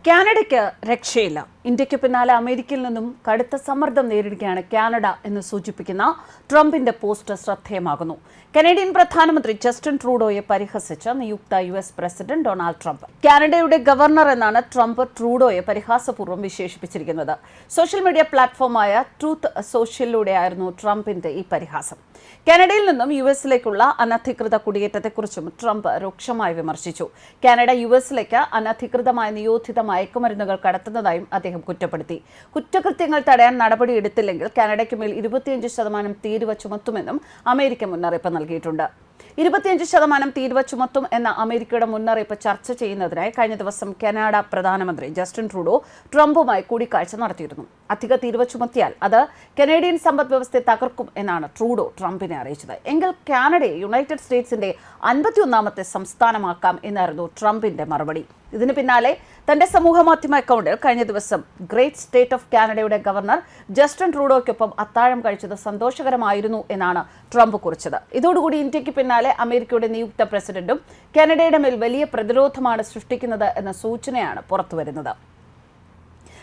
കാനഡയ്ക്ക് രക്ഷയില്ല. ഇന്ത്യക്ക് പിന്നാലെ അമേരിക്കയിൽ നിന്നും കടുത്ത സമ്മർദ്ദം നേരിടുകയാണ് കാനഡ എന്ന് സൂചിപ്പിക്കുന്ന ട്രംപിന്റെ പോസ്റ്റ് ശ്രദ്ധേയമാകുന്നു. കനേഡിയൻ പ്രധാനമന്ത്രി ജസ്റ്റിൻ ട്രൂഡോയെ പരിഹസിച്ച് നിയുക്ത US പ്രസിഡന്റ് ഡൊണാൾഡ് ട്രംപ്. കാനഡയുടെ ഗവർണർ എന്നാണ് ട്രംപ് ട്രൂഡോയെ പരിഹാസപൂർവ്വം വിശേഷിപ്പിച്ചിരിക്കുന്നത്. സോഷ്യൽ മീഡിയ പ്ലാറ്റ്ഫോമായ ട്രൂത്ത് സോഷ്യലിലൂടെയായിരുന്നു ട്രംപിന്റെ ഈ പരിഹാസം. കാനഡയിൽ നിന്നും US-ലേക്കുള്ള അനധികൃത കുടിയേറ്റത്തെക്കുറിച്ചും ട്രംപ് രൂക്ഷമായി വിമർശിച്ചു. കാനഡ US-ലേക്ക് അനധികൃതമായ നിരോധിത മയക്കുമരുന്നുകൾ കടത്തുന്നതായും അദ്ദേഹം കുറ്റപ്പെടുത്തി. കുറ്റകൃത്യങ്ങൾ തടയാൻ നടപടിയെടുത്തില്ലെങ്കിൽ കാനഡയ്ക്ക് മേൽ 25% തീരുവ ചുമത്തുമെന്നും അമേരിക്ക മുന്നറിയിപ്പ് നൽകിയിട്ടുണ്ട്. 25% തീരുവ ചുമത്തും എന്ന അമേരിക്കയുടെ മുന്നറിയിപ്പ് ചർച്ച ചെയ്യുന്നതിനായി കഴിഞ്ഞ ദിവസം കാനഡ പ്രധാനമന്ത്രി ജസ്റ്റിൻ ട്രൂഡോ ട്രംപുമായി കൂടിക്കാഴ്ച നടത്തിയിരുന്നു. അധിക തീരുവ ചുമത്തിയാൽ അത് കനേഡിയൻ സമ്പദ് വ്യവസ്ഥയെ തകർക്കും എന്നാണ് ട്രൂഡോ ട്രംപിനെ അറിയിച്ചത്. എങ്കിൽ കാനഡയെ യുണൈറ്റഡ് സ്റ്റേറ്റ്സിന്റെ 51ാമത്തെ സംസ്ഥാനമാക്കാം എന്നായിരുന്നു ട്രംപിന്റെ മറുപടി. ഇതിന് പിന്നാലെ തന്റെ സമൂഹമാധ്യമ അക്കൗണ്ടിൽ കഴിഞ്ഞ ദിവസം ഗ്രേറ്റ് സ്റ്റേറ്റ് ഓഫ് കാനഡയുടെ ഗവർണർ ജസ്റ്റിൻ ട്രൂഡോയ്ക്കൊപ്പം അത്താഴം കഴിച്ചത് സന്തോഷകരമായിരുന്നു എന്നാണ് ട്രംപ് കുറിച്ചത്. ഇതോടുകൂടി ഇന്ത്യക്ക് പിന്നാലെ അമേരിക്കയുടെ നിയുക്ത പ്രസിഡന്റും കാനഡയുടെ മേൽ വലിയ പ്രതിരോധമാണ് സൃഷ്ടിക്കുന്നത് എന്ന സൂചനയാണ് പുറത്തുവരുന്നത്.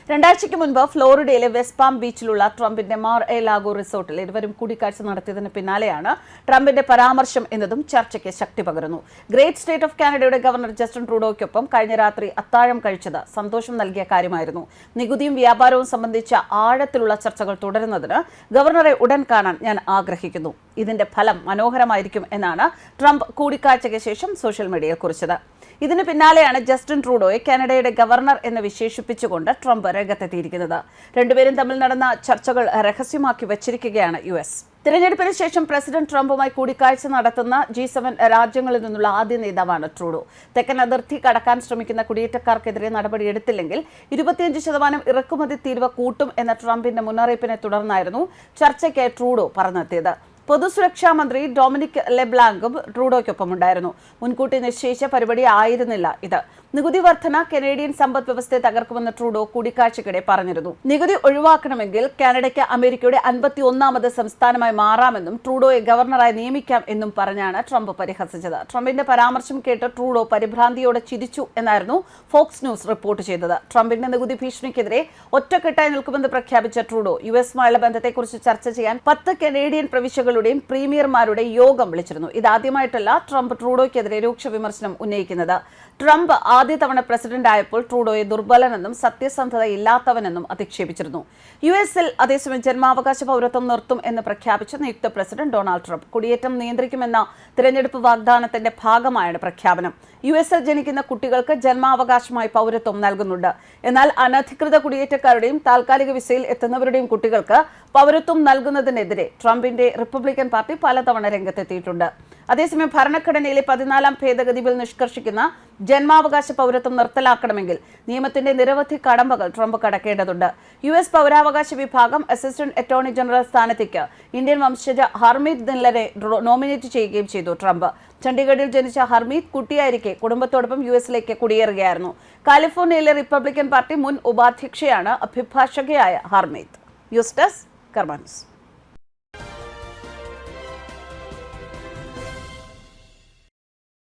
2 ആഴ്ചയ്ക്ക് മുൻപ് ഫ്ലോറിഡയിലെ വെസ്റ്റ് പാം ബീച്ചിലുള്ള ട്രംപിന്റെ മാർ എ ലാഗോ റിസോർട്ടിൽ ഇരുവരും കൂടിക്കാഴ്ച നടത്തിയതിന് പിന്നാലെയാണ് ട്രംപിന്റെ പരാമർശം എന്നതും ചർച്ചയ്ക്ക് ശക്തി പകരുന്നു. ഗ്രേറ്റ് സ്റ്റേറ്റ് ഓഫ് കാനഡയുടെ ഗവർണർ ജസ്റ്റിൻ ട്രൂഡോയ്ക്കൊപ്പം കഴിഞ്ഞ രാത്രി അത്താഴം കഴിച്ചത് സന്തോഷം നൽകിയ കാര്യമായിരുന്നു. നികുതിയും വ്യാപാരവും സംബന്ധിച്ച ആഴത്തിലുള്ള ചർച്ചകൾ തുടരുന്നതിന് ഗവർണറെ ഉടൻ കാണാൻ ഞാൻ ആഗ്രഹിക്കുന്നു. ഇതിന്റെ ഫലം മനോഹരമായിരിക്കും എന്നാണ് ട്രംപ് കൂടിക്കാഴ്ചയ്ക്ക് ശേഷം സോഷ്യൽ മീഡിയയിൽ കുറിച്ചത്. ഇതിന് പിന്നാലെയാണ് ജസ്റ്റിൻ ട്രൂഡോയെ കാനഡയുടെ ഗവർണർ എന്ന് വിശേഷിപ്പിച്ചുകൊണ്ട് ട്രംപ് രംഗത്തെത്തിയിരിക്കുന്നത്. രണ്ടുപേരും തമ്മിൽ നടന്ന ചർച്ചകൾ രഹസ്യമാക്കി വച്ചിരിക്കുകയാണ് US. തിരഞ്ഞെടുപ്പിന് ശേഷം പ്രസിഡന്റ് ട്രംപുമായി കൂടിക്കാഴ്ച നടത്തുന്ന G7 രാജ്യങ്ങളിൽ നിന്നുള്ള ആദ്യ നേതാവാണ് ട്രൂഡോ. തെക്കൻ അതിർത്തി കടക്കാൻ ശ്രമിക്കുന്ന കുടിയേറ്റക്കാർക്കെതിരെ നടപടിയെടുത്തില്ലെങ്കിൽ 25% ഇറക്കുമതി തീരുവ കൂട്ടും എന്ന ട്രംപിന്റെ മുന്നറിയിപ്പിനെ തുടർന്നായിരുന്നു ചർച്ചയ്ക്ക് ട്രൂഡോ പറഞ്ഞെത്തിയത്. പൊതുസുരക്ഷാ മന്ത്രി ഡൊമിനിക് ലെബ്ലാങ്കും ട്രൂഡോയ്ക്കൊപ്പമുണ്ടായിരുന്നു. മുൻകൂട്ടി നിശ്ചയിച്ച പരിപാടി ആയിരുന്നില്ല ഇത്. നികുതി വർധന കനേഡിയൻ സമ്പദ് വ്യവസ്ഥയെ തകർക്കുമെന്ന് ട്രൂഡോ കൂടിക്കാഴ്ചയ്ക്കിടെ പറഞ്ഞിരുന്നു. നികുതി ഒഴിവാക്കണമെങ്കിൽ കാനഡയ്ക്ക് അമേരിക്കയുടെ 51ാമത് സംസ്ഥാനമായി മാറാമെന്നും ട്രൂഡോയെ ഗവർണറായി നിയമിക്കാം എന്നും പറഞ്ഞാണ് ട്രംപ് പരിഹസിച്ചത്. ട്രംപിന്റെ പരാമർശം കേട്ട് ട്രൂഡോ പരിഭ്രാന്തിയോടെ ചിരിച്ചു എന്നായിരുന്നു ഫോക്സ് ന്യൂസ് റിപ്പോർട്ട് ചെയ്തത്. ട്രംപിന്റെ നികുതി ഭീഷണിക്കെതിരെ ഒറ്റക്കെട്ടായി നിൽക്കുമെന്ന് പ്രഖ്യാപിച്ച ട്രൂഡോ US-മായുള്ള ബന്ധത്തെക്കുറിച്ച് ചർച്ച ചെയ്യാൻ 10 കനേഡിയൻ പ്രവിശ്യകളുടെയും പ്രീമിയർമാരുടെ യോഗം വിളിച്ചിരുന്നു. ഇതാദ്യമായിട്ടല്ല ട്രംപ് ട്രൂഡോയ്ക്കെതിരെ രൂക്ഷ വിമർശനം ഉന്നയിക്കുന്നത്. ട്രംപ് ആദ്യ തവണ പ്രസിഡന്റ് ആയപ്പോൾ ട്രൂഡോയെ ദുർബലനെന്നും സത്യസന്ധത ഇല്ലാത്തവനെന്നും അധിക്ഷേപിച്ചിരുന്നു. US-ൽ അതേസമയം ജന്മാവകാശ പൗരത്വം നിർത്തും എന്ന് പ്രഖ്യാപിച്ച നിയുക്ത പ്രസിഡന്റ് ഡൊണാൾഡ് ട്രംപ് കുടിയേറ്റം നിയന്ത്രിക്കുമെന്ന തിരഞ്ഞെടുപ്പ് വാഗ്ദാനത്തിന്റെ ഭാഗമായാണ് പ്രഖ്യാപനം. US-ൽ ജനിക്കുന്ന കുട്ടികൾക്ക് ജന്മാവകാശമായി പൗരത്വം നൽകുന്നുണ്ട്. എന്നാൽ അനധികൃത കുടിയേറ്റക്കാരുടെയും താൽക്കാലിക വിസയിൽ എത്തുന്നവരുടെയും കുട്ടികൾക്ക് പൗരത്വം നൽകുന്നതിനെതിരെ ട്രംപിന്റെ റിപ്പബ്ലിക്കൻ പാർട്ടി പലതവണ രംഗത്തെത്തിയിട്ടുണ്ട്. അതേസമയം ഭരണഘടനയിലെ 14ാം ഭേദഗതി ബിൽ നിഷ്കർഷിക്കുന്ന ജന്മാവകാശ പൗരത്വം നിർത്തലാക്കണമെങ്കിൽ നിയമത്തിന്റെ നിരവധി കടമ്പകൾ ട്രംപ് കടക്കേണ്ടതുണ്ട്. US പൗരാവകാശ വിഭാഗം അസിസ്റ്റന്റ് അറ്റോർണി ജനറൽ സ്ഥാനത്തേക്ക് ഇന്ത്യൻ വംശജ ഹർമീത് ദില്ലനെ നോമിനേറ്റ് ചെയ്യുകയും ചെയ്തു. ട്രംപ് ചണ്ഡീഗഡിൽ ജനിച്ച ഹർമീത് കുട്ടിയായിരിക്കെ കുടുംബത്തോടൊപ്പം US-ലേക്ക് കുടിയേറുകയായിരുന്നു. കാലിഫോർണിയയിലെ റിപ്പബ്ലിക്കൻ പാർട്ടി മുൻ ഉപാധ്യക്ഷയാണ് അഭിഭാഷകയായ ഹർമീത്. ന്യൂസ് ഡെസ്ക് കർമ്മ ന്യൂസ്.